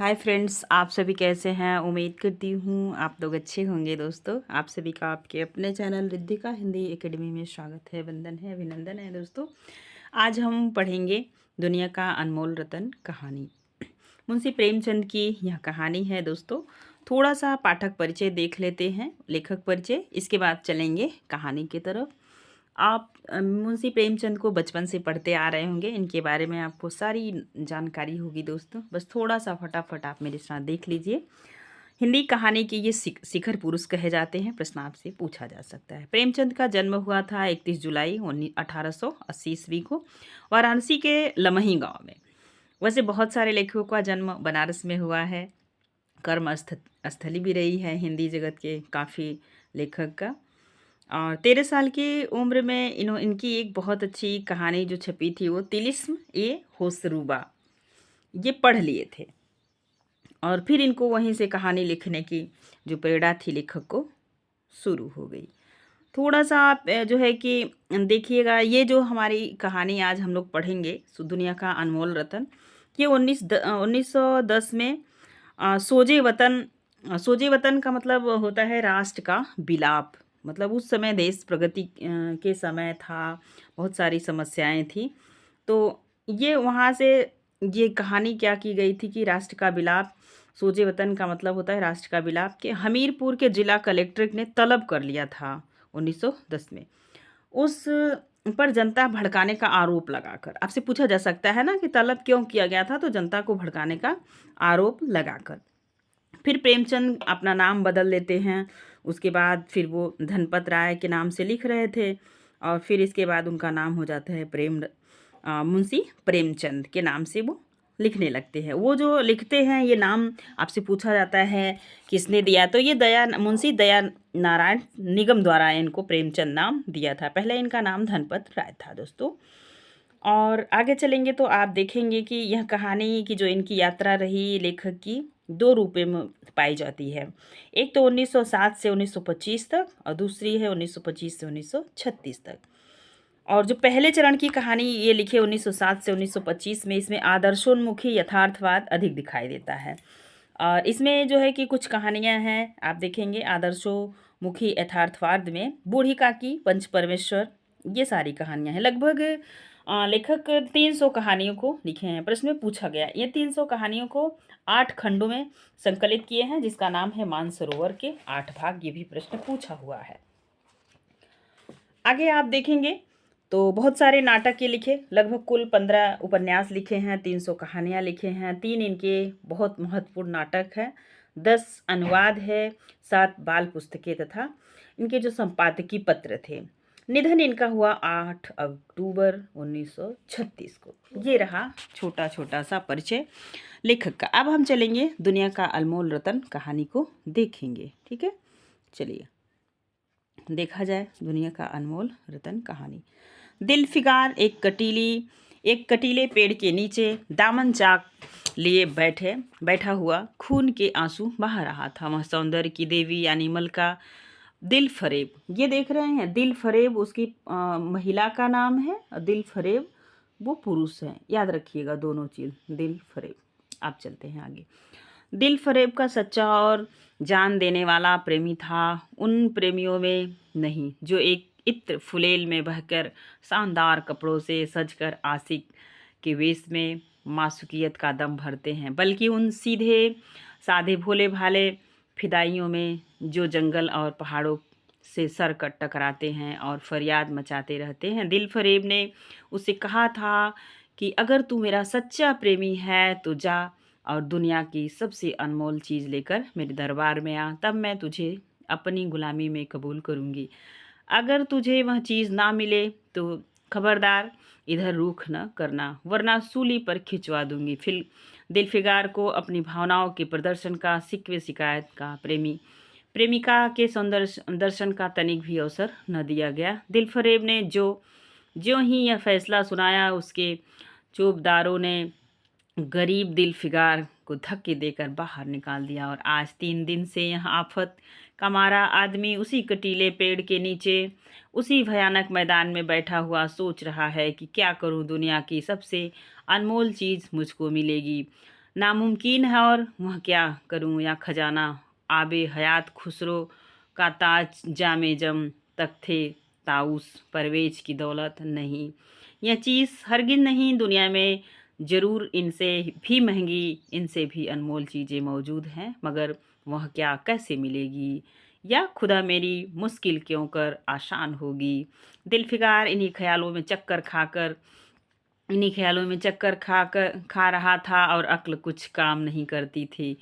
Hi friends, आप सभी कैसे हैं। उम्मीद करती हूँ आप लोग अच्छे होंगे। दोस्तों, आप सभी का आपके अपने चैनल रिद्धिका हिंदी एकेडमी में स्वागत है, वंदन है, अभिनंदन है। दोस्तों, आज हम पढ़ेंगे दुनिया का अनमोल रतन कहानी। मुंशी प्रेमचंद की यह कहानी है। दोस्तों, थोड़ा सा पाठक परिचय देख लेते हैं, लेखक परिचय, इसके बाद चलेंगे कहानी की तरफ। आप मुंशी प्रेमचंद को बचपन से पढ़ते आ रहे होंगे, इनके बारे में आपको सारी जानकारी होगी। दोस्तों, बस थोड़ा सा फटाफट आप मेरे साथ देख लीजिए। हिंदी कहानी के ये शिखर पुरुष कहे जाते हैं। प्रश्न आपसे पूछा जा सकता है। प्रेमचंद का जन्म हुआ था 31 जुलाई 1880 ईस्वी को वाराणसी के लमही गांव में। वैसे बहुत सारे लेखकों का जन्म बनारस में हुआ है। कर्म स्थली भी रही है हिंदी जगत के काफ़ी लेखक का। और 13 साल की उम्र में इनकी एक बहुत अच्छी कहानी जो छपी थी, वो तिलिस्म ए होसरूबा, ये पढ़ लिए थे। और फिर इनको वहीं से कहानी लिखने की जो प्रेरणा थी लेखक को शुरू हो गई। थोड़ा सा आप जो है कि देखिएगा, ये जो हमारी कहानी आज हम लोग पढ़ेंगे दुनिया का अनमोल रतन, ये 1910 में सोजे वतन का मतलब होता है राष्ट्र का विलाप। मतलब उस समय देश प्रगति के समय था, बहुत सारी समस्याएं थी। तो ये वहाँ से ये कहानी क्या की गई थी कि राष्ट्र का विलाप, सोजे वतन का मतलब होता है राष्ट्र का विलाप, के हमीरपुर के जिला कलेक्टर ने तलब कर लिया था 1910 में। उस पर जनता भड़काने का आरोप लगाकर, आपसे पूछा जा सकता है ना कि तलब क्यों किया गया था, तो जनता को भड़काने का आरोप लगाकर। फिर प्रेमचंद अपना नाम बदल लेते हैं। उसके बाद फिर वो धनपत राय के नाम से लिख रहे थे, और फिर इसके बाद उनका नाम हो जाता है मुंशी प्रेमचंद के नाम से वो लिखने लगते हैं। वो जो लिखते हैं ये नाम, आपसे पूछा जाता है किसने दिया, तो ये मुंशी दया नारायण निगम द्वारा इनको प्रेमचंद नाम दिया था। पहले इनका नाम धनपत राय था। दोस्तों, और आगे चलेंगे तो आप देखेंगे कि यह कहानी की जो इनकी यात्रा रही लेखक की, दो रूपों में पाई जाती है। एक तो 1907 से 1925 तक, और दूसरी है 1925 से 1936 तक। और जो पहले चरण की कहानी ये लिखे 1907 से 1925 में, इसमें आदर्शोन्मुखी यथार्थवाद अधिक दिखाई देता है। और इसमें जो है कि कुछ कहानियां हैं, आप देखेंगे आदर्शोन्मुखी यथार्थवाद में बूढ़ी काकी, पंच परमेश्वर, ये सारी कहानियां हैं। लगभग लेखक 300 कहानियों को लिखे हैं। प्रश्न में पूछा गया, ये 300 कहानियों को 8 खंडों में संकलित किए हैं, जिसका नाम है मानसरोवर के 8 भाग। ये भी प्रश्न पूछा हुआ है। आगे आप देखेंगे तो बहुत सारे नाटक ये लिखे, लगभग कुल 15 उपन्यास लिखे हैं, 300 कहानियाँ लिखे हैं, 3 इनके बहुत महत्वपूर्ण नाटक हैं, 10 अनुवाद है, 7 बाल पुस्तकें तथा इनके जो संपादकीय पत्र थे। निधन इनका हुआ 8 अक्टूबर 1936 को। ये रहा छोटा छोटा सा परिचय लेखक का। अब हम चलेंगे दुनिया का अनमोल रतन कहानी को देखेंगे। ठीक है, चलिए देखा जाए दुनिया का अनमोल रतन कहानी। दिलफिगार एक कटीले पेड़ के नीचे दामन चाक लिए बैठा हुआ खून के आंसू बहा रहा था। वह सौंदर्य की देवी यानी मलका दिल फरेब, ये देख रहे हैं, दिल फरेब उसकी महिला का नाम है, और दिल फरेब वो पुरुष है। याद रखिएगा दोनों चीज, दिल फरेब। आप चलते हैं आगे। दिल फरेब का सच्चा और जान देने वाला प्रेमी था, उन प्रेमियों में नहीं जो एक इत्र फुलेल में बहकर शानदार कपड़ों से सजकर आशिक के वेश में मासूकियत का दम भरते हैं, बल्कि उन सीधे साधे भोले भाले फिदाइयों में जो जंगल और पहाड़ों से सर कट टकराते हैं और फरियाद मचाते रहते हैं। दिल फरेब ने उसे कहा था कि अगर तू मेरा सच्चा प्रेमी है तो जा और दुनिया की सबसे अनमोल चीज़ लेकर मेरे दरबार में आ, तब मैं तुझे अपनी गुलामी में कबूल करूँगी। अगर तुझे वह चीज़ ना मिले तो खबरदार इधर रुख न करना, वरना सूली पर खिंचवा दूंगी। फिर दिलफिगार को अपनी भावनाओं के प्रदर्शन का, शिकवे शिकायत का, प्रेमिका के सौंदर्य दर्शन का तनिक भी अवसर न दिया गया। दिलफरेब ने ज्यों ही यह फैसला सुनाया, उसके चौबदारों ने गरीब दिलफिगार को धक्के देकर बाहर निकाल दिया। और आज 3 दिन से यह आफत का मारा आदमी उसी कटीले पेड़ के नीचे, उसी भयानक मैदान में बैठा हुआ सोच रहा है कि क्या करूं, दुनिया की सबसे अनमोल चीज़ मुझको मिलेगी, नामुमकिन है और वह क्या करूं या खजाना आबे हयात खुसरो का ताज जामे जम तख्ते ताउस परवेज की दौलत नहीं। यह चीज़ हरगिज़ नहीं, दुनिया में ज़रूर इनसे भी महंगी, इनसे भी अनमोल चीज़ें मौजूद हैं, मगर वह क्या कैसे मिलेगी, या खुदा मेरी मुश्किल क्यों कर आसान होगी। दिलफिकार इन्हीं ख्यालों में चक्कर खा रहा था और अक्ल कुछ काम नहीं करती थी।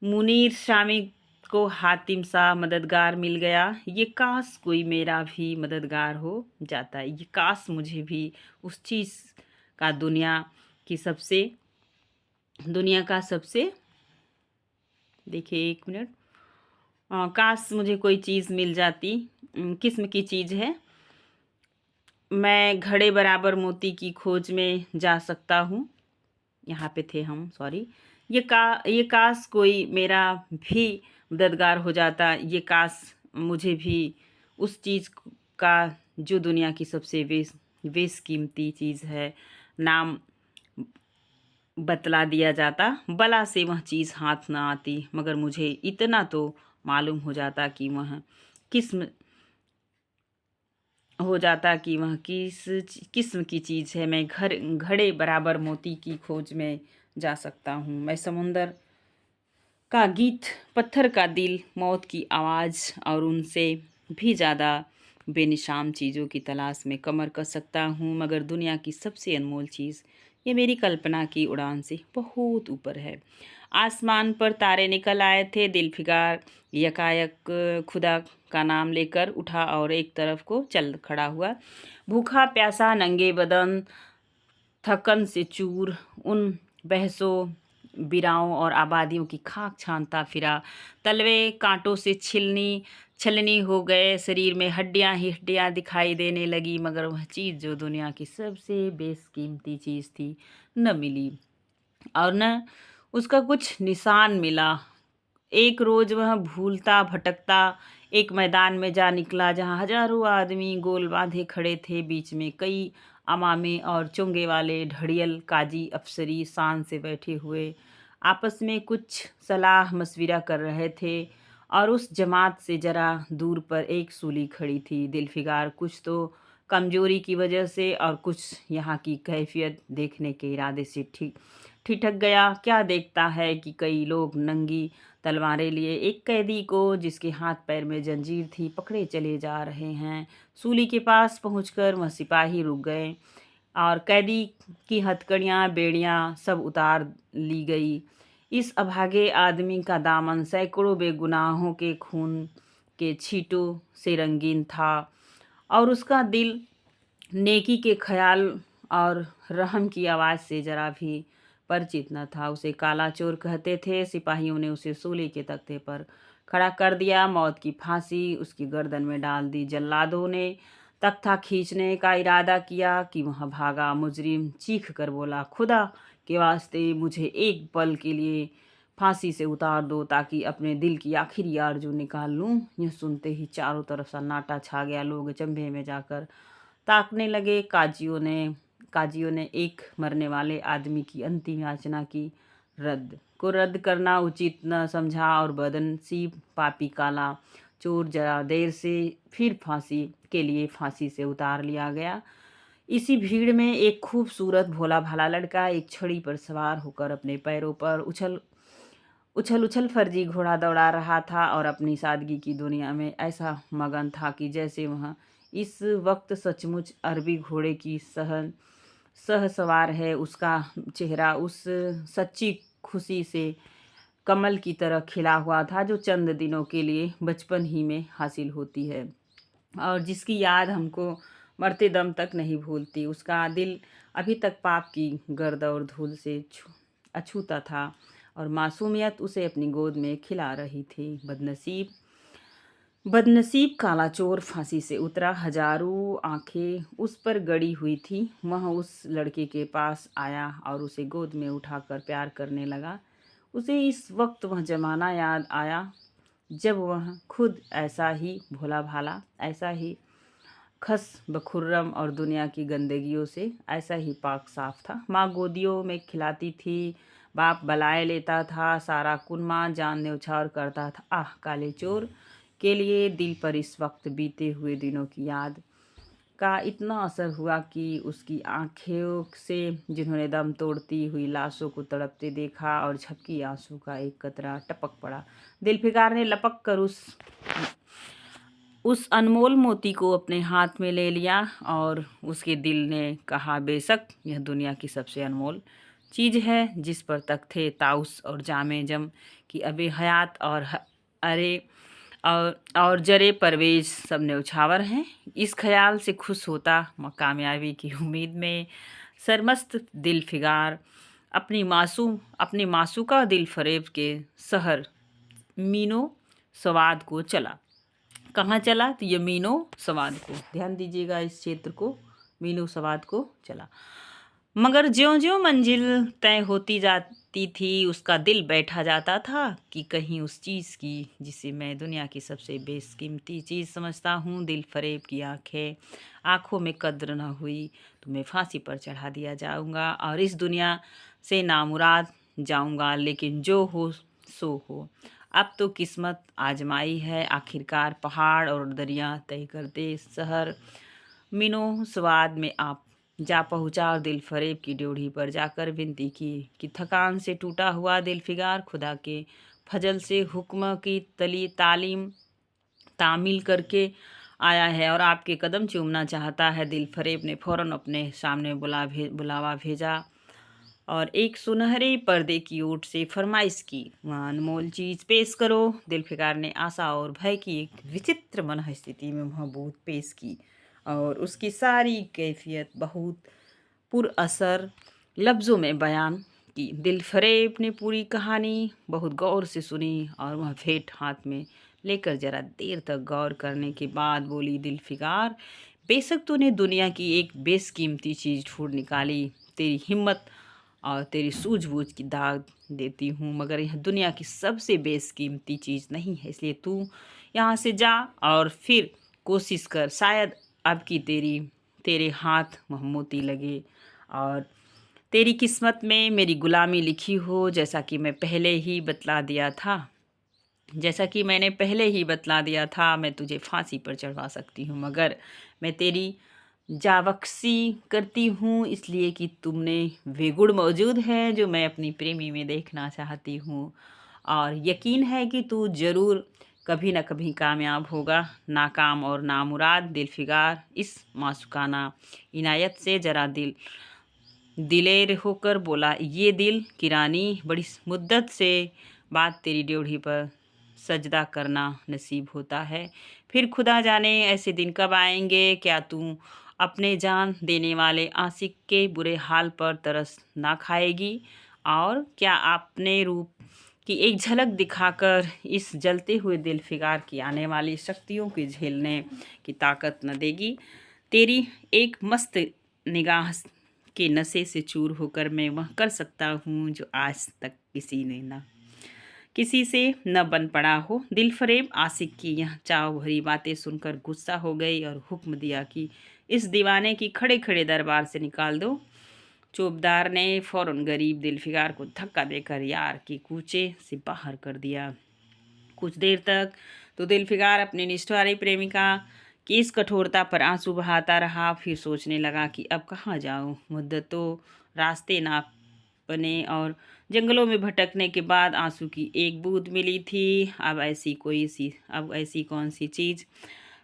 मुनीर शामी को हातिम सा मददगार मिल गया। ये काश कोई मेरा भी मददगार हो जाता, ये काश मुझे भी उस चीज़ का की सबसे दुनिया का सबसे देखिए एक मिनट, काश मुझे कोई चीज़ मिल जाती। किस्म की चीज़ है, मैं घड़े बराबर मोती की खोज में जा सकता हूँ। यहाँ पे थे हम, सॉरी। ये काश कोई मेरा भी मददगार हो जाता, ये काश मुझे भी उस चीज़ का जो दुनिया की सबसे बेशकीमती चीज़ है नाम बतला दिया जाता, बला से वह चीज़ हाथ ना आती, मगर मुझे इतना तो मालूम किस्म हो जाता कि वह किस किस्म की चीज़ है। मैं घड़े बराबर मोती की खोज में जा सकता हूँ। मैं समुंदर का गीत, पत्थर का दिल, मौत की आवाज़ और उनसे भी ज़्यादा बेनिशान चीज़ों की तलाश में कमर कस सकता हूँ, मगर दुनिया की सबसे अनमोल चीज़ ये मेरी कल्पना की उड़ान से बहुत ऊपर है। आसमान पर तारे निकल आए थे। दिलफिकार यकायक खुदा का नाम लेकर उठा और एक तरफ को चल खड़ा हुआ। भूखा प्यासा, नंगे बदन, थकन से चूर, उन बहसों बिराओं और आबादियों की खाक छानता फिरा। तलवे कांटों से छलनी हो गए, शरीर में हड्डियां ही हड्डियां दिखाई देने लगी, मगर वह चीज़ जो दुनिया की सबसे बेशकीमती चीज़ थी न मिली, और न उसका कुछ निशान मिला। एक रोज वह भूलता भटकता एक मैदान में जा निकला, जहाँ हजारों आदमी गोल बांधे खड़े थे। बीच में कई अमामे और चोंगे वाले ढड़ियल काजी अफसरी शान से बैठे हुए आपस में कुछ सलाह मशविरा कर रहे थे, और उस जमात से जरा दूर पर एक सूली खड़ी थी। दिलफिकार कुछ तो कमजोरी की वजह से और कुछ यहाँ की कैफियत देखने के इरादे से ठिठक गया। क्या देखता है कि कई लोग नंगी तलवारें लिए एक कैदी को, जिसके हाथ पैर में जंजीर थी, पकड़े चले जा रहे हैं। सूली के पास पहुंचकर वह सिपाही रुक गए और कैदी की हथकड़ियाँ बेड़ियाँ सब उतार ली गई। इस अभागे आदमी का दामन सैकड़ों बेगुनाहों के खून के छींटों से रंगीन था, और उसका दिल नेकी के ख्याल और रहम की आवाज़ से जरा भी परिचित न था। उसे काला चोर कहते थे। सिपाहियों ने उसे सूली के तख्ते पर खड़ा कर दिया, मौत की फांसी उसकी गर्दन में डाल दी। जल्लादों ने तख्ता खींचने का इरादा किया कि वह भागा। मुजरिम चीख कर बोला, खुदा के वास्ते मुझे एक पल के लिए फांसी से उतार दो, ताकि अपने दिल की आखिरी आरज़ू निकाल लूं। यह सुनते ही चारों तरफ सन्नाटा छा गया। लोग चंभे में जाकर ताकने लगे। काजियों ने एक मरने वाले आदमी की अंतिम याचना की रद्द करना उचित न समझा, और बदनसीब पापी काला चोर जरा देर से फिर फांसी से उतार लिया गया। इसी भीड़ में एक खूबसूरत भोला भाला लड़का एक छड़ी पर सवार होकर अपने पैरों पर उछल उछल फर्जी घोड़ा दौड़ा रहा था, और अपनी सादगी की दुनिया में ऐसा मगन था कि जैसे वह इस वक्त सचमुच अरबी घोड़े की सह सवार है। उसका चेहरा उस सच्ची खुशी से कमल की तरह खिला हुआ था, जो चंद दिनों के लिए बचपन ही में हासिल होती है और जिसकी याद हमको मरते दम तक नहीं भूलती। उसका दिल अभी तक पाप की गर्द और धूल से अछूता था, और मासूमियत उसे अपनी गोद में खिला रही थी। बदनसीब काला चोर फांसी से उतरा। हजारों आंखें उस पर गड़ी हुई थी। वह उस लड़के के पास आया और उसे गोद में उठाकर प्यार करने लगा। उसे इस वक्त वह जमाना याद आया जब वह खुद ऐसा ही भोला भाला, ऐसा ही खस बखुर्रम और दुनिया की गंदगियों से ऐसा ही पाक साफ था। माँ गोदियों में खिलाती थी, बाप बलाए लेता था, सारा कुनमा जान न्यौछावर करता था। आह काले चोर के लिए दिल पर इस वक्त बीते हुए दिनों की याद का इतना असर हुआ कि उसकी आंखों से जिन्होंने दम तोड़ती हुई लाशों को तड़पते देखा और झपकी आंसू का एक कतरा टपक पड़ा। दिलफिकार ने लपक कर उस अनमोल मोती को अपने हाथ में ले लिया और उसके दिल ने कहा, बेशक यह दुनिया की सबसे अनमोल चीज़ है जिस पर तख्ते ताउस और जामे जम की अबे हयात अरे और जरे परवेज सब न्यौछावर हैं। इस ख्याल से खुश होता कामयाबी की उम्मीद में सरमस्त दिलफिकार अपनी मासूका दिल फरेब के शहर मीनो सवाद को चला। कहाँ चला? तो ये मीनो सवाद को, ध्यान दीजिएगा इस क्षेत्र को, मीनो सवाद को चला। मगर ज्यों-ज्यों मंजिल तय होती जाती थी उसका दिल बैठा जाता था कि कहीं उस चीज़ की जिसे मैं दुनिया की सबसे बेशकीमती चीज़ समझता हूँ, दिल फरेब की आँखों में कद्र न हुई तो मैं फांसी पर चढ़ा दिया जाऊँगा और इस दुनिया से नामुराद जाऊँगा। लेकिन जो हो सो हो, अब तो किस्मत आजमाई है। आखिरकार पहाड़ और दरिया तय करते शहर मीनो स्वाद में आप जा पहुंचा और दिल फरेब की ड्योढ़ी पर जाकर विनती की कि थकान से टूटा हुआ दिलफिकार खुदा के फजल से हुक्म की तालीम तामील करके आया है और आपके कदम चूमना चाहता है। दिल फरेब ने फौरन अपने सामने बुलावा भेजा और एक सुनहरे पर्दे की ओट से फरमाइश की, वहाँ अनमोल चीज़ पेश करो। दिलफिकार ने आशा और भय की एक विचित्र मन स्थिति में महबूब पेश की और उसकी सारी कैफियत बहुत पुरअसर लफ्ज़ों में बयान की। दिलफरेब ने पूरी कहानी बहुत गौर से सुनी और वह फेंट हाथ में लेकर जरा देर तक गौर करने के बाद बोली, दिलफिकार, बेशक तूने दुनिया की एक बेशकीमती चीज़ ढूंढ निकाली। तेरी हिम्मत और तेरी सूझबूझ की दाग देती हूँ, मगर यह दुनिया की सबसे बेशकीमती चीज़ नहीं है। इसलिए तू यहाँ से जा और फिर कोशिश कर, शायद अब की तेरे हाथ वह मोती लगे और तेरी किस्मत में मेरी गुलामी लिखी हो। जैसा कि मैंने पहले ही बतला दिया था, मैं तुझे फांसी पर चढ़वा सकती हूँ, मगर मैं तेरी जावक्सी करती हूँ इसलिए कि तुमने वे गुण मौजूद हैं जो मैं अपनी प्रेमी में देखना चाहती हूँ और यकीन है कि तू ज़रूर कभी न कभी कामयाब होगा। नाकाम और नामुराद दिलफिकार इस मासूकाना इनायत से जरा दिलेर होकर बोला, ये दिल की रानी, बड़ी मुद्दत से बाद तेरी ड्योढ़ी पर सजदा करना नसीब होता है। फिर खुदा जाने ऐसे दिन कब आएंगे। क्या तू अपने जान देने वाले आशिक के बुरे हाल पर तरस ना खाएगी और क्या अपने रूप की एक झलक दिखाकर इस जलते हुए दिलफिकार की आने वाली शक्तियों की झेलने की ताकत न देगी। तेरी एक मस्त निगाह के नशे से चूर होकर मैं वह कर सकता हूँ जो आज तक किसी से न बन पड़ा हो। दिलफरेब आशिक की यह चाव भरी बातें सुनकर गुस्सा हो गई और हुक्म दिया कि इस दीवाने की खड़े खड़े दरबार से निकाल दो। चौबदार ने फौरन गरीब दिलफिकार को धक्का देकर यार के कूचे से बाहर कर दिया। कुछ देर तक तो दिलफिकार अपनी निष्ठावारी प्रेमिका की इस कठोरता पर आंसू बहाता रहा। फिर सोचने लगा कि अब कहाँ जाऊँ। मुद्दतों रास्ते नापने और जंगलों में भटकने के बाद आंसू की एक बूंद मिली थी। अब ऐसी कौन सी चीज़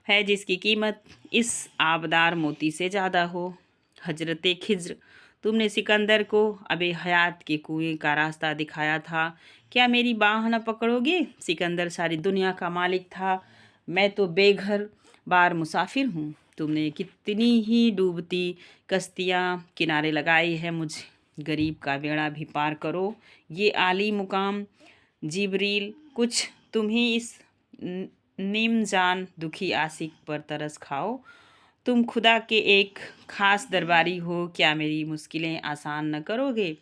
है जिसकी कीमत इस आबदार मोती से ज़्यादा हो। हजरते खिज्र, तुमने सिकंदर को अबे हयात के कुएं का रास्ता दिखाया था, क्या मेरी बाह न पकड़ोगे? सिकंदर सारी दुनिया का मालिक था, मैं तो बेघर बार मुसाफिर हूँ। तुमने कितनी ही डूबती कश्तियाँ किनारे लगाई है, मुझ गरीब का बेड़ा भी पार करो। ये आली मुकाम जिबरील, कुछ तुम ही इस निमजान दुखी आशिक पर तरस खाओ। तुम खुदा के एक खास दरबारी हो, क्या मेरी मुश्किलें आसान न करोगे?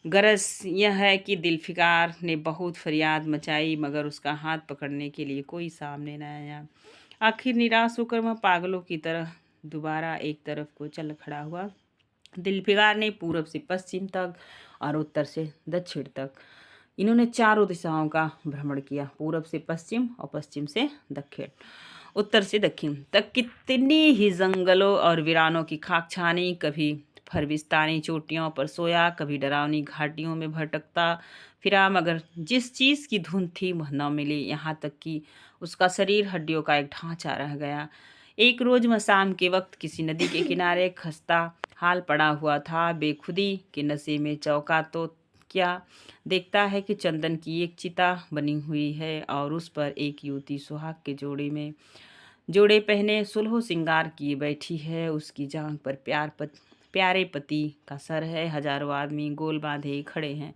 गरज यह है कि दिलफिकार ने बहुत फरियाद मचाई, मगर उसका हाथ पकड़ने के लिए कोई सामने न आया। आखिर निराश होकर वह पागलों की तरह दोबारा एक तरफ को चल खड़ा हुआ। दिलफिगार ने पूरब से पश्चिम तक और उत्तर से दक्षिण तक इन्होंने चारों दिशाओं का भ्रमण किया, पूरब से पश्चिम और पश्चिम से दक्षिण, उत्तर से दक्षिण तक। कितनी ही जंगलों और वीरानों की खाक छानी, कभी फरबिस्तानी चोटियों पर सोया, कभी डरावनी घाटियों में भटकता फिरा, मगर जिस चीज़ की धुन थी वह न मिली। यहाँ तक कि उसका शरीर हड्डियों का एक ढांचा रह गया। एक रोज मैं शाम के वक्त किसी नदी के किनारे खस्ता हाल पड़ा हुआ था, बेखुदी के नशे में चौंका तो क्या देखता है कि चंदन की एक चिता बनी हुई है और उस पर एक युवती सुहाग के जोड़े पहने सुलहो श्रृंगार किए बैठी है। उसकी जांघ पर प्यारे पति का सर है। हजारों आदमी गोल बांधे खड़े हैं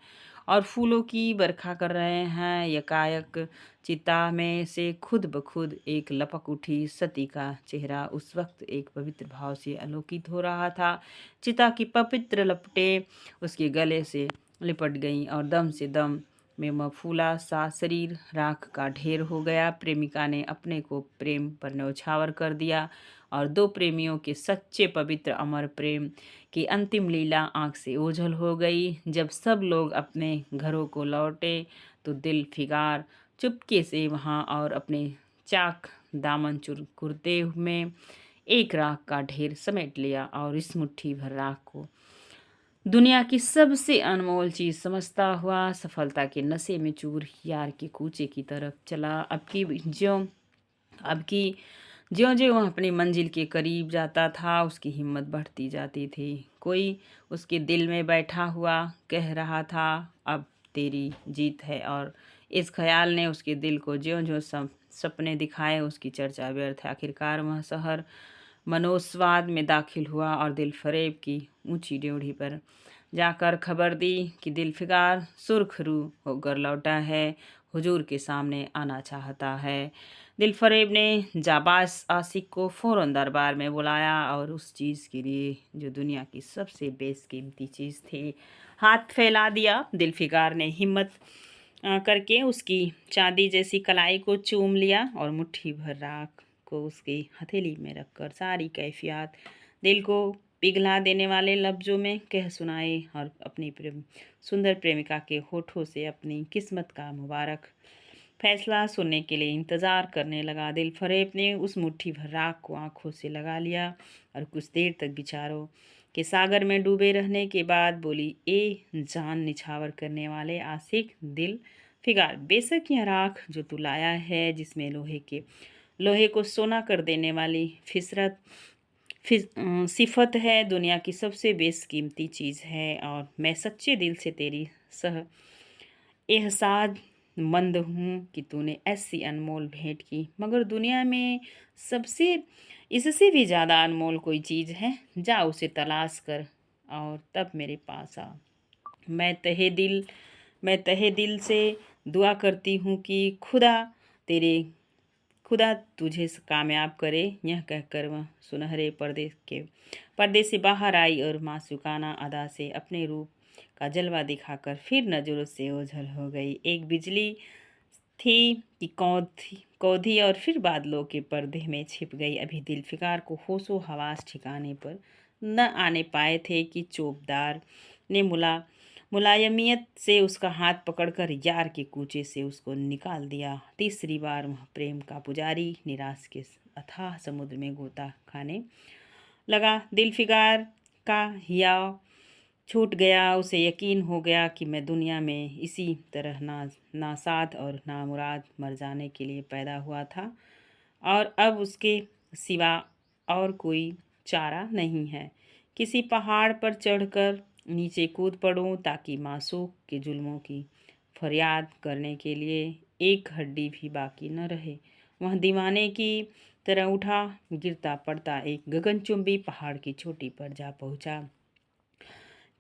और फूलों की बरखा कर रहे हैं। यकायक चिता में से खुद ब खुद एक लपक उठी सती का चेहरा उस वक्त एक पवित्र भाव से आलोकित हो रहा था। चिता की पवित्र लपटें उसके गले से लिपट गईं और दम से दम में मफूला सा शरीर राख का ढेर हो गया। प्रेमिका ने अपने को प्रेम पर न्यौछावर कर दिया और दो प्रेमियों के सच्चे पवित्र अमर प्रेम की अंतिम लीला आंख से ओझल हो गई। जब सब लोग अपने घरों को लौटे तो दिल फिगार चुपके से वहाँ और अपने चाक दामन कुर्ते में एक राख का ढेर समेट लिया और इस मुट्ठी भर राख को दुनिया की सबसे अनमोल चीज समझता हुआ सफलता के नशे में चूर यार के कूचे की तरफ चला। अब की ज्यों ज्यों वह अपनी मंजिल के करीब जाता था उसकी हिम्मत बढ़ती जाती थी। कोई उसके दिल में बैठा हुआ कह रहा था, अब तेरी जीत है, और इस ख्याल ने उसके दिल को ज्यों ज्यों सपने दिखाए उसकी चर्चा व्यर्थ। आखिरकार वह शहर मनोस्वाद में दाखिल हुआ और दिल फरेब की ऊंची ड्योढ़ी पर जाकर खबर दी कि दिलफिगार सुर्खरू होकर लौटा है, हुजूर के सामने आना चाहता है। दिलफरेब ने जाबाज आशिक को फौरन दरबार में बुलाया और उस चीज़ के लिए जो दुनिया की सबसे बेशकीमती चीज़ थी हाथ फैला दिया। दिलफिगार ने हिम्मत करके उसकी चांदी जैसी कलाई को चूम लिया और मुट्ठी भर राख को उसकी हथेली में रखकर सारी कैफियत दिल को पिघला देने वाले लफ्जों में कह सुनाए और अपनी सुंदर प्रेमिका के होठों से अपनी किस्मत का मुबारक फैसला सुनने के लिए इंतज़ार करने लगा। दिल फरेब ने उस मुट्ठी भर राख को आंखों से लगा लिया और कुछ देर तक विचारों के सागर में डूबे रहने के बाद बोली, ए जान निछावर करने वाले आशिक दिल फिगार, बेशक यह राख जो तू लाया है, जिसमें लोहे को सोना कर देने वाली सिफत है, दुनिया की सबसे बेशकीमती चीज़ है, और मैं सच्चे दिल से तेरी सह एहसास मंद हूँ कि तूने ऐसी अनमोल भेंट की। मगर दुनिया में सबसे इससे भी ज़्यादा अनमोल कोई चीज़ है, जा उसे तलाश कर और तब मेरे पास आ। मैं तहे दिल मैं तहे दिल से दुआ करती हूँ कि खुदा तुझे कामयाब करे। यह कहकर वह सुनहरे पर्दे से बाहर आई और मासूकाना अदा से अपने रूप का जलवा दिखाकर फिर नजरों से ओझल हो गई। एक बिजली थी कि कौधी और फिर बादलों के पर्दे में छिप गई। अभी दिलफिकार को होशो हवास ठिकाने पर न आने पाए थे कि चौबदार ने मुलायमियत से उसका हाथ पकड़कर यार के कूचे से उसको निकाल दिया। तीसरी बार वह प्रेम का पुजारी निराश के अथाह समुद्र में गोता खाने लगा। दिलफिकार का हियाव छूट गया। उसे यकीन हो गया कि मैं दुनिया में इसी तरह नासाद और नामुराद मर जाने के लिए पैदा हुआ था और अब उसके सिवा और कोई चारा नहीं है। किसी पहाड़ पर चढ़कर नीचे कूद पड़ूं ताकि मासूक के जुल्मों की फरियाद करने के लिए एक हड्डी भी बाकी न रहे। वह दीवाने की तरह उठा, गिरता पड़ता एक गगनचुंबी पहाड़ की चोटी पर जा पहुंचा।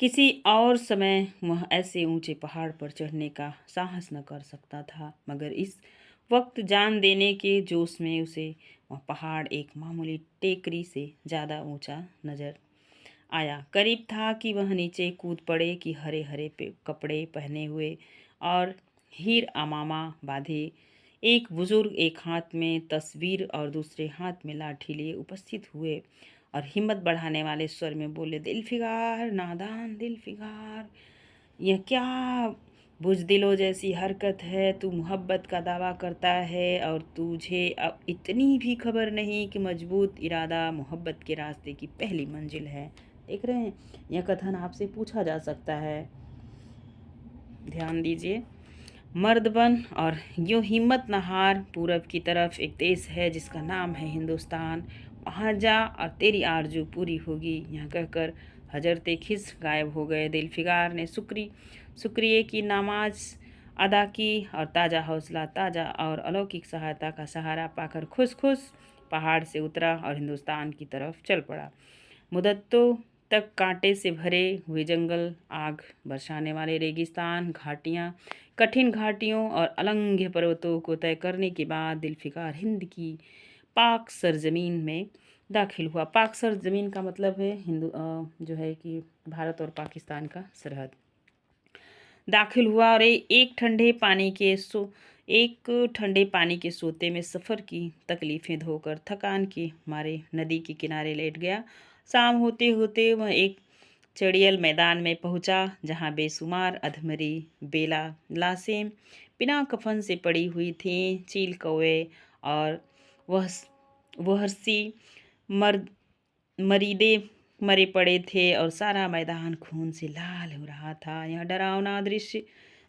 किसी और समय वह ऐसे ऊंचे पहाड़ पर चढ़ने का साहस न कर सकता था, मगर इस वक्त जान देने के जोश में उसे वह पहाड़ एक मामूली टेकरी से ज़्यादा ऊंचा नजर आया। करीब था कि वह नीचे कूद पड़े कि हरे हरे कपड़े पहने हुए और हीर अमामा बांधे एक बुजुर्ग एक हाथ में तस्वीर और दूसरे हाथ में लाठी लिए उपस्थित हुए और हिम्मत बढ़ाने वाले स्वर में बोले, दिलफिगार नादान दिलफिगार, यह क्या बुज़दिलों जैसी हरकत है। तू मोहब्बत का दावा करता है और तुझे अब इतनी भी खबर नहीं कि मजबूत इरादा मोहब्बत के रास्ते की पहली मंजिल है। देख रहे हैं, यह कथन आपसे पूछा जा सकता है। ध्यान दीजिए, मर्द बन और यूं हिम्मत न हार। पूरब की तरफ एक देश है जिसका नाम है हिंदुस्तान। वहाँ जा और तेरी आरजू पूरी होगी। यह कहकर हजरते खिस गायब हो गए। दिलफिगार ने शुक्रिया की नमाज अदा की और ताज़ा हौसला, ताज़ा और अलौकिक सहायता का सहारा पाकर खुश खुश पहाड़ से उतरा और हिंदुस्तान की तरफ चल पड़ा। मुद्दतों तक कांटे से भरे हुए जंगल, आग बरसाने वाले रेगिस्तान, घाटियाँ, कठिन घाटियों और अलंघ्य पर्वतों को तय करने के बाद दिलफिकार हिंद की पाक सरजमीन में दाखिल हुआ। पाक सरजमीन का मतलब है जो है कि भारत और पाकिस्तान का सरहद। दाखिल हुआ और एक ठंडे पानी के सोते में सफ़र की तकलीफ़ें धोकर थकान के मारे नदी के किनारे लेट गया। शाम होते होते वह एक चड़ियल मैदान में पहुंचा, जहां बेशुमार अधमरी बेला लाशें बिना कफन से पड़ी हुई थीं। चील कौवे और वह वहर्षी मर्द मरीदे मरे पड़े थे और सारा मैदान खून से लाल हो रहा था। यह डरावना दृश्य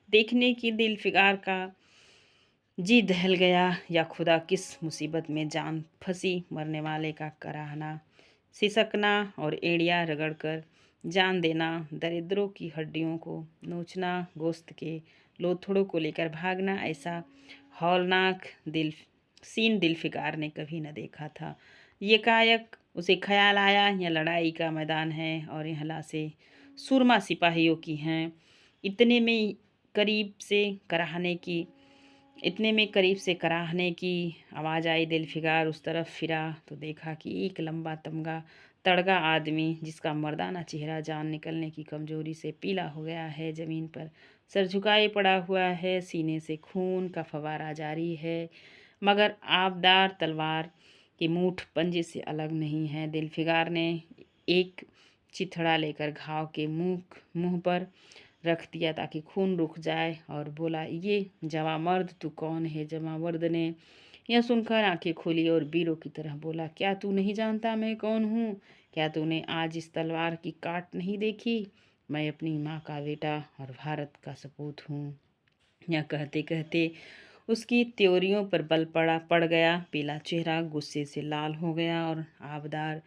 देखने की दिलफिगार का जी दहल गया। या खुदा, किस मुसीबत में जान फंसी। मरने वाले का कराहना, सिसकना और एड़ियाँ रगड़कर जान देना, दरिद्रों की हड्डियों को नोचना, गोश्त के लोथड़ों को लेकर भागना, ऐसा हौलनाक सीन दिलफिकार ने कभी न देखा था। एकाएक उसे ख्याल आया, यह लड़ाई का मैदान है और यह लाशें सुरमा सिपाहियों की हैं। इतने में करीब से कराहने की आवाज़ आई। दिलफिकार उस तरफ फिरा तो देखा कि एक लंबा तमगा तड़गा आदमी, जिसका मर्दाना चेहरा जान निकलने की कमजोरी से पीला हो गया है, ज़मीन पर सर झुकाए पड़ा हुआ है। सीने से खून का फवारा जारी है, मगर आबदार तलवार की मूठ पंजे से अलग नहीं है। दिलफिकार ने एक चिथड़ा लेकर घाव के मुंह पर रख दिया ताकि खून रुक जाए और बोला, ये जवां मर्द तू कौन है। जवां मर्द ने यह सुनकर आंखें खोली और बीरों की तरह बोला, क्या तू नहीं जानता मैं कौन हूँ? क्या तूने आज इस तलवार की काट नहीं देखी? मैं अपनी माँ का बेटा और भारत का सपूत हूँ। यह कहते कहते उसकी त्योरियों पर बल पड़ गया। पीला चेहरा गुस्से से लाल हो गया और आबदार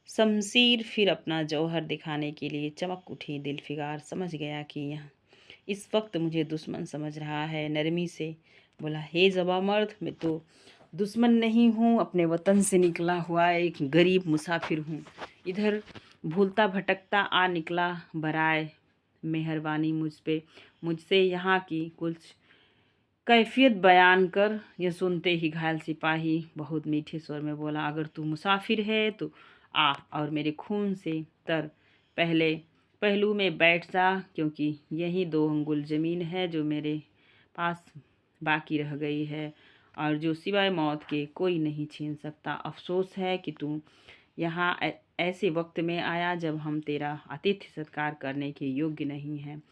शमशीर फिर अपना जौहर दिखाने के लिए चमक उठी। दिलफिकार समझ गया कि यह इस वक्त मुझे दुश्मन समझ रहा है। नरमी से बोला, हे जवां मर्द, मैं तो दुश्मन नहीं हूँ, अपने वतन से निकला हुआ एक गरीब मुसाफिर हूँ। इधर भूलता भटकता आ निकला। बराए मेहरबानी मुझसे यहाँ की कुछ कैफियत बयान कर। यह सुनते ही घायल सिपाही बहुत मीठे स्वर में बोला, अगर तू मुसाफिर है तो आ और मेरे खून से तर। पहलू में बैठ जा, क्योंकि यही 2 अंगुल ज़मीन है जो मेरे पास बाकी रह गई है और जो सिवाय मौत के कोई नहीं छीन सकता। अफसोस है कि तू यहाँ ऐसे वक्त में आया जब हम तेरा आतिथ्य सत्कार करने के योग्य नहीं हैं।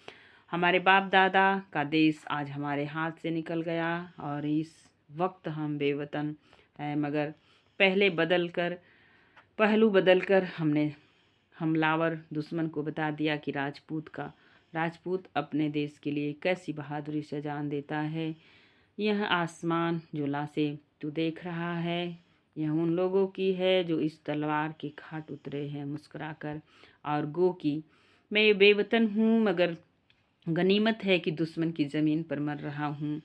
हमारे बाप दादा का देश आज हमारे हाथ से निकल गया और इस वक्त हम बेवतन हैं, मगर पहलू बदलकर हमने हमलावर दुश्मन को बता दिया कि राजपूत अपने देश के लिए कैसी बहादुरी से जान देता है। यह आसमान जो लाशें तू देख रहा है, यह उन लोगों की है जो इस तलवार के घाट उतरे हैं मुस्कुराकर और गो की मैं बेवतन हूँ, मगर गनीमत है कि दुश्मन की ज़मीन पर मर रहा हूँ।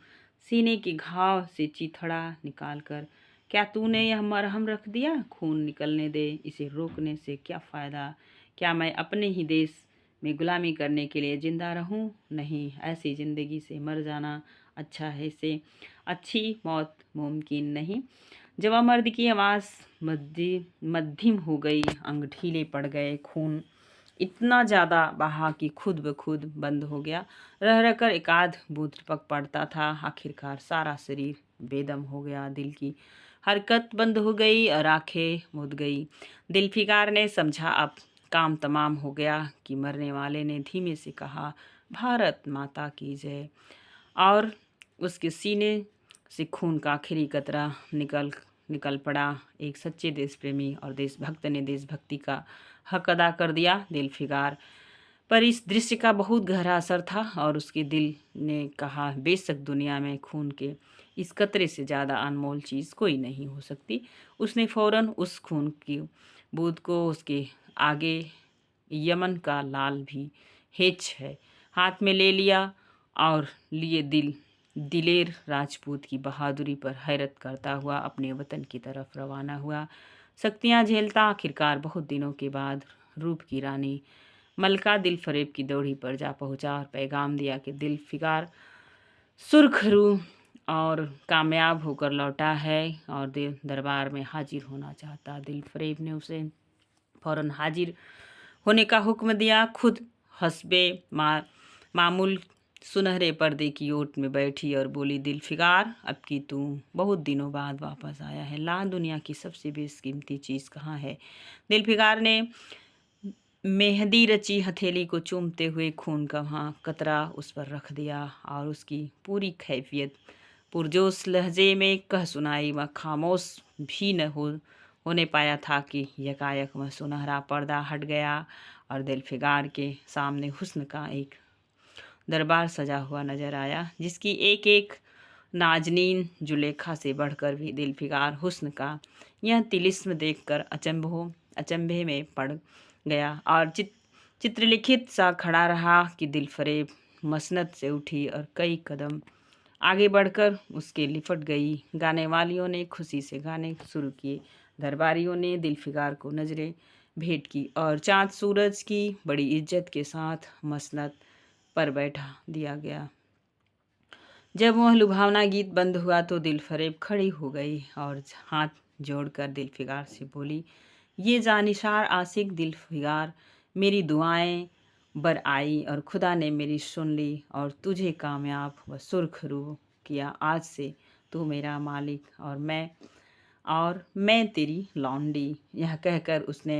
सीने के घाव से चिथड़ा निकालकर क्या तूने यह मरहम रख दिया? खून निकलने दे, इसे रोकने से क्या फ़ायदा? क्या मैं अपने ही देश में गुलामी करने के लिए ज़िंदा रहूं? नहीं, ऐसी ज़िंदगी से मर जाना अच्छा है, इससे अच्छी मौत मुमकिन नहीं। जवां मर्द की आवाज़ मध्यम हो गई, अंग ढीले पड़ गए, खून इतना ज़्यादा बहा कि खुद ब खुद बंद हो गया। रह रह कर एक आध बूंद टपक पड़ता था। आखिरकार सारा शरीर बेदम हो गया। दिल की हरकत बंद हो गई और आंखें मुद गई। दिलफिकार ने समझा अब काम तमाम हो गया कि मरने वाले ने धीमे से कहा, भारत माता की जय। और उसके सीने से खून का आखिरी कतरा निकल निकल पड़ा। एक सच्चे देश प्रेमी और देशभक्त ने देशभक्ति का हक अदा कर दिया। दिलफिकार पर इस दृश्य का बहुत गहरा असर था और उसके दिल ने कहा, बेशक दुनिया में खून के इस कतरे से ज़्यादा अनमोल चीज़ कोई नहीं हो सकती। उसने फौरन उस खून की बूंद को उसके आगे यमन का लाल भी हेच है हाथ में ले लिया और लिए दिलेर राजपूत की बहादुरी पर हैरत करता हुआ अपने वतन की तरफ रवाना हुआ। शक्तियाँ झेलता आखिरकार बहुत दिनों के बाद रूप की रानी मलका दिलफरेब की दौड़ी पर जा पहुंचा और पैगाम दिया कि दिलफिकार सुरखरू और कामयाब होकर लौटा है और दरबार में हाजिर होना चाहता। दिलफरेब ने उसे फौरन हाजिर होने का हुक्म दिया। खुद हस्बे मामूल सुनहरे पर्दे की ओट में बैठी और बोली, दिलफिकार अब की तू बहुत दिनों बाद वापस आया है, ला दुनिया की सबसे बेशकीमती चीज़ कहाँ है। दिलफिकार ने मेहंदी रची हथेली को चूमते हुए खून का वहाँ कतरा उस पर रख दिया और उसकी पूरी कैफियत पुरजोश लहजे में कह सुनाई। वह खामोश भी न होने पाया था कि यकायक वह सुनहरा पर्दा हट गया और दिलफिकार के सामने हुस्न का एक दरबार सजा हुआ नजर आया, जिसकी एक एक नाजनीन जुलेखा से बढ़कर भी दिलफिकार हुस्न का यह तिलिस्म देखकर अचंभे में पड़ गया और चित्रलिखित सा खड़ा रहा कि दिलफरेब मसनद से उठी और कई कदम आगे बढ़कर उसके लिपट गई। गाने वालियों ने खुशी से गाने शुरू किए, दरबारियों ने दिलफिकार को नजरें भेंट की और चाँद सूरज की बड़ी इज्जत के साथ मसनद पर बैठा दिया गया। जब वह लुभावना गीत बंद हुआ तो दिलफरेब खड़ी हो गई और हाथ जोड़कर दिलफिकार से बोली, ये जानिसार आशिक दिलफिकार, मेरी दुआएं बर आई और खुदा ने मेरी सुन ली और तुझे कामयाब व सुरखरू किया। आज से तू मेरा मालिक और मैं तेरी लौंडी। यह कहकर उसने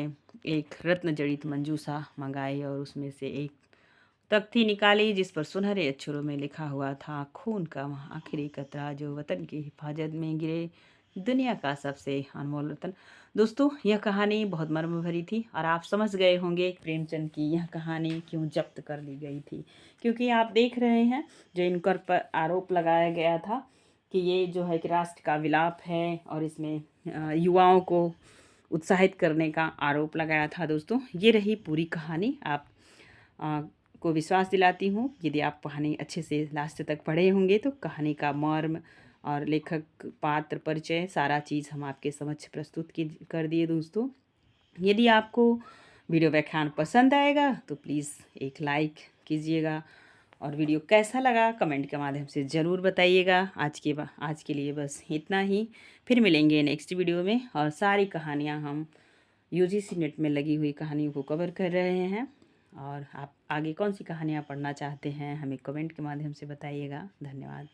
एक रत्न जड़ित मंजूसा मंगाई और उसमें से एक तख्ती निकाली जिस पर सुनहरे अक्षरों में लिखा हुआ था, खून का वह आखिरी कतरा जो वतन की हिफाजत में गिरे, दुनिया का सबसे अनमोल रतन। दोस्तों, यह कहानी बहुत मर्म भरी थी और आप समझ गए होंगे प्रेमचंद की यह कहानी क्यों जब्त कर ली गई थी, क्योंकि आप देख रहे हैं जो इन पर आरोप लगाया गया था कि ये जो है कि राष्ट्र का विलाप है और इसमें युवाओं को उत्साहित करने का आरोप लगाया था। दोस्तों, ये रही पूरी कहानी। आप को विश्वास दिलाती हूँ, यदि आप कहानी अच्छे से लास्ट तक पढ़े होंगे तो कहानी का मर्म और लेखक, पात्र, परिचय सारा चीज़ हम आपके समक्ष प्रस्तुत कर दिए। दोस्तों, यदि आपको वीडियो व्याख्यान पसंद आएगा तो प्लीज़ एक लाइक कीजिएगा और वीडियो कैसा लगा कमेंट के माध्यम से ज़रूर बताइएगा। आज के लिए बस इतना ही। फिर मिलेंगे नेक्स्ट वीडियो में और सारी कहानियाँ हम यूजीसी नेट में लगी हुई कहानियों को कवर कर रहे हैं और आप आगे कौन सी कहानियाँ पढ़ना चाहते हैं हमें कमेंट के माध्यम से बताइएगा। धन्यवाद।